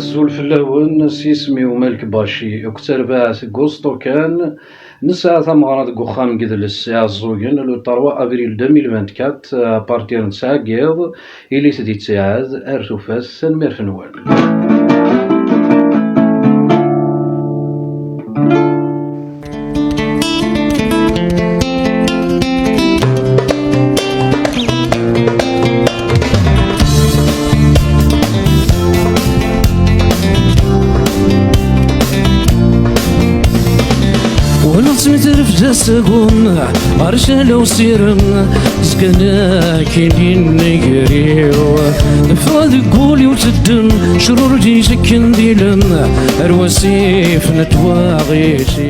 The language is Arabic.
الزول فلاون سيسمي ومالك باشي اكتربع غوستو كان نسعى ثمغرات قخام قدل الساعة الزوجين لو 3 افريل 2024 بارتير نسعى قيض إلي تدي تساعد ارتوفاس الميرفنوال. ونصمت رفجاسكم عرشا لو سيرم سكنا كينين نقريو فاذ قولي وتدن شرور جي شكن ديلن الوسيف نتواغي